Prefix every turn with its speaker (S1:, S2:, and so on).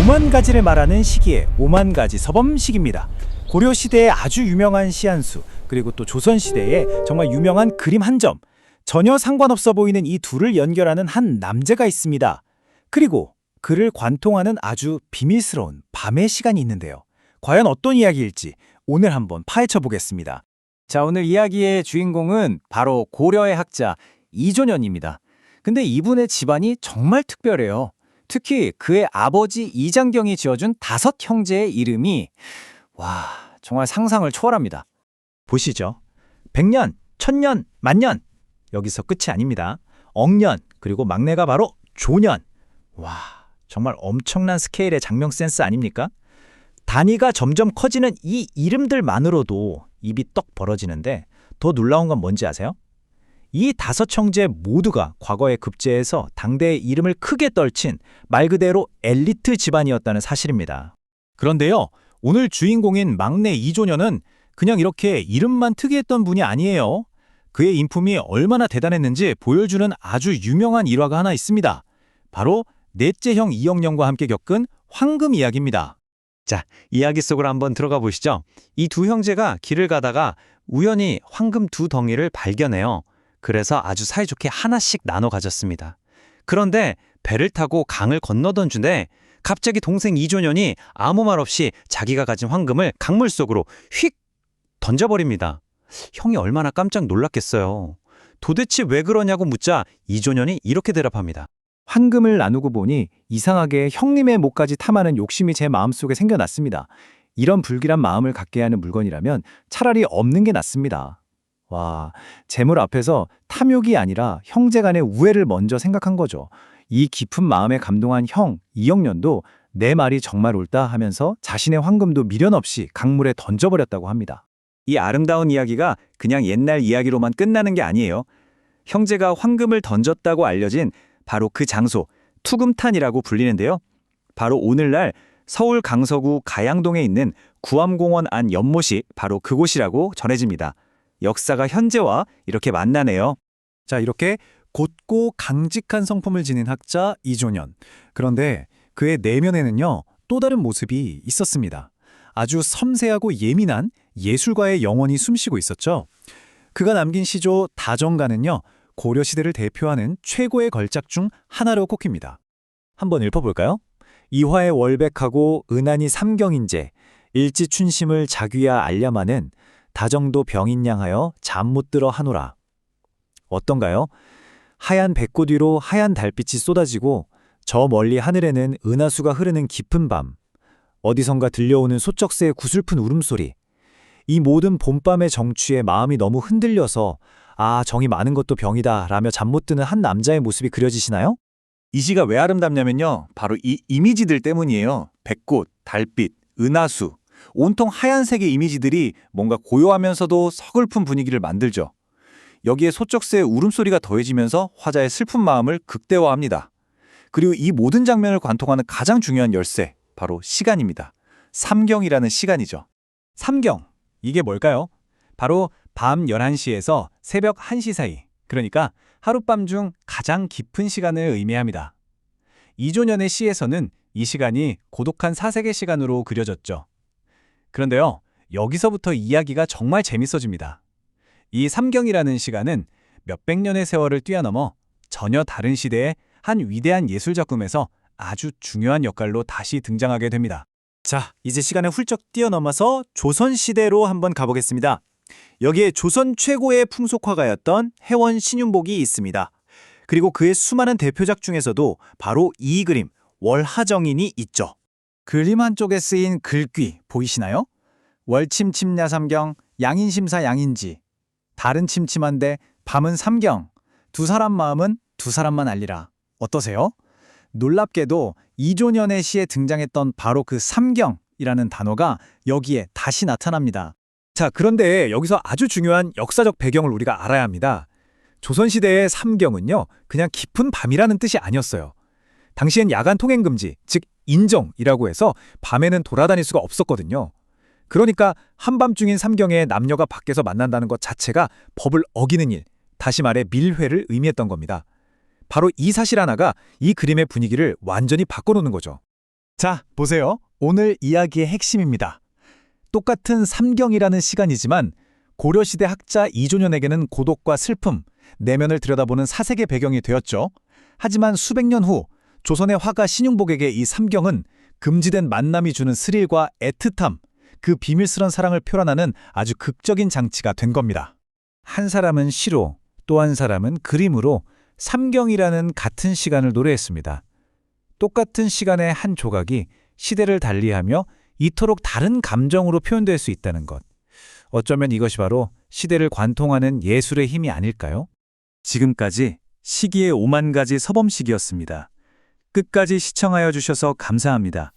S1: 오만 가지를 말하는 시기의 오만 가지 서범식입니다. 고려 시대의 아주 유명한 시한수, 그리고 또 조선 시대의 정말 유명한 그림 한 점, 전혀 상관없어 보이는 이 둘을 연결하는 한 남자가 있습니다. 그리고 그를 관통하는 아주 비밀스러운 밤의 시간이 있는데요. 과연 어떤 이야기일지 오늘 한번 파헤쳐 보겠습니다. 자, 오늘 이야기의 주인공은 바로 고려의 학자 이존연입니다. 근데 이분의 집안이 정말 특별해요. 특히 그의 아버지 이장경이 지어준 5형제의 이름이 정말 상상을 초월합니다. 보시죠. 100년, 1000년, 만년. 여기서 끝이 아닙니다. 억년, 그리고 막내가 바로 조년. 정말 엄청난 스케일의 장명 센스 아닙니까? 단위가 점점 커지는 이 이름들만으로도 입이 떡 벌어지는데 더 놀라운 건 뭔지 아세요? 이 5형제 모두가 과거에 급제해서 당대의 이름을 크게 떨친 말 그대로 엘리트 집안이었다는 사실입니다. 그런데요, 오늘 주인공인 막내 이존연은 그냥 이렇게 이름만 특이했던 분이 아니에요. 그의 인품이 얼마나 대단했는지 보여주는 아주 유명한 일화가 하나 있습니다. 바로 넷째 형 이영년과 함께 겪은 황금 이야기입니다. 자, 이야기 속으로 한번 들어가 보시죠. 이 두 형제가 길을 가다가 우연히 황금 2덩이를 발견해요. 그래서 아주 사이좋게 하나씩 나눠 가졌습니다. 그런데 배를 타고 강을 건너던 중에 갑자기 동생 이존연이 아무 말 없이 자기가 가진 황금을 강물 속으로 휙 던져버립니다. 형이 얼마나 깜짝 놀랐겠어요. 도대체 왜 그러냐고 묻자 이존연이 이렇게 대답합니다. 황금을 나누고 보니 이상하게 형님의 목까지 탐하는 욕심이 제 마음속에 생겨났습니다. 이런 불길한 마음을 갖게 하는 물건이라면 차라리 없는 게 낫습니다. 재물 앞에서 탐욕이 아니라 형제 간의 우애를 먼저 생각한 거죠. 이 깊은 마음에 감동한 형 이영년도 내 말이 정말 옳다 하면서 자신의 황금도 미련 없이 강물에 던져버렸다고 합니다. 이 아름다운 이야기가 그냥 옛날 이야기로만 끝나는 게 아니에요. 형제가 황금을 던졌다고 알려진 바로 그 장소, 투금탄이라고 불리는데요. 바로 오늘날 서울 강서구 가양동에 있는 구암공원 안 연못이 바로 그곳이라고 전해집니다. 역사가 현재와 이렇게 만나네요. 자, 이렇게 곧고 강직한 성품을 지닌 학자 이존연. 그런데 그의 내면에는요, 또 다른 모습이 있었습니다. 아주 섬세하고 예민한 예술가의 영혼이 숨쉬고 있었죠. 그가 남긴 시조 다정가는요, 고려시대를 대표하는 최고의 걸작 중 하나로 꼽힙니다. 한번 읽어볼까요? 이화의 월백하고 은하니 삼경인제, 일지춘심을 자귀야 알려마는 다정도 병인양하여 잠 못 들어 하노라. 어떤가요? 하얀 백꽃 위로 하얀 달빛이 쏟아지고 저 멀리 하늘에는 은하수가 흐르는 깊은 밤, 어디선가 들려오는 소쩍새의 구슬픈 울음소리. 이 모든 봄밤의 정취에 마음이 너무 흔들려서 정이 많은 것도 병이다 라며 잠 못 드는 한 남자의 모습이 그려지시나요?
S2: 이 시가 왜 아름답냐면요. 바로 이 이미지들 때문이에요. 백꽃, 달빛, 은하수, 온통 하얀색의 이미지들이 뭔가 고요하면서도 서글픈 분위기를 만들죠. 여기에 소쩍새의 울음소리가 더해지면서 화자의 슬픈 마음을 극대화합니다. 그리고 이 모든 장면을 관통하는 가장 중요한 열쇠, 바로 시간입니다. 삼경이라는 시간이죠.
S1: 삼경, 이게 뭘까요? 바로 밤 11시에서 새벽 1시 사이, 그러니까 하룻밤 중 가장 깊은 시간을 의미합니다. 이존연의 시에서는 이 시간이 고독한 사색의 시간으로 그려졌죠. 그런데요, 여기서부터 이야기가 정말 재밌어집니다. 이 삼경이라는 시간은 몇백 년의 세월을 뛰어넘어 전혀 다른 시대의 한 위대한 예술작품에서 아주 중요한 역할로 다시 등장하게 됩니다. 자, 이제 시간을 훌쩍 뛰어넘어서 조선시대로 한번 가보겠습니다. 여기에 조선 최고의 풍속화가였던 해원 신윤복이 있습니다. 그리고 그의 수많은 대표작 중에서도 바로 이 그림, 월하정인이 있죠. 그림 한쪽에 쓰인 글귀 보이시나요? 월침침야삼경, 양인심사 양인지. 달은 침침한데 밤은 삼경. 두 사람 마음은 두 사람만 알리라. 어떠세요? 놀랍게도 이존연의 시에 등장했던 바로 그 삼경이라는 단어가 여기에 다시 나타납니다. 자, 그런데 여기서 아주 중요한 역사적 배경을 우리가 알아야 합니다. 조선시대의 삼경은요, 그냥 깊은 밤이라는 뜻이 아니었어요. 당시엔 야간 통행 금지, 즉 인정이라고 해서 밤에는 돌아다닐 수가 없었거든요. 그러니까 한밤중인 삼경에 남녀가 밖에서 만난다는 것 자체가 법을 어기는 일, 다시 말해 밀회를 의미했던 겁니다. 바로 이 사실 하나가 이 그림의 분위기를 완전히 바꿔놓는 거죠. 자, 보세요. 오늘 이야기의 핵심입니다. 똑같은 삼경이라는 시간이지만 고려시대 학자 이존연에게는 고독과 슬픔, 내면을 들여다보는 사색의 배경이 되었죠. 하지만 수백 년 후 조선의 화가 신윤복에게 이 삼경은 금지된 만남이 주는 스릴과 애틋함, 그 비밀스런 사랑을 표현하는 아주 극적인 장치가 된 겁니다. 한 사람은 시로, 또 한 사람은 그림으로 삼경이라는 같은 시간을 노래했습니다. 똑같은 시간의 한 조각이 시대를 달리하며 이토록 다른 감정으로 표현될 수 있다는 것. 어쩌면 이것이 바로 시대를 관통하는 예술의 힘이 아닐까요? 지금까지 시기의 5만 가지 서범식이었습니다. 끝까지 시청하여 주셔서 감사합니다.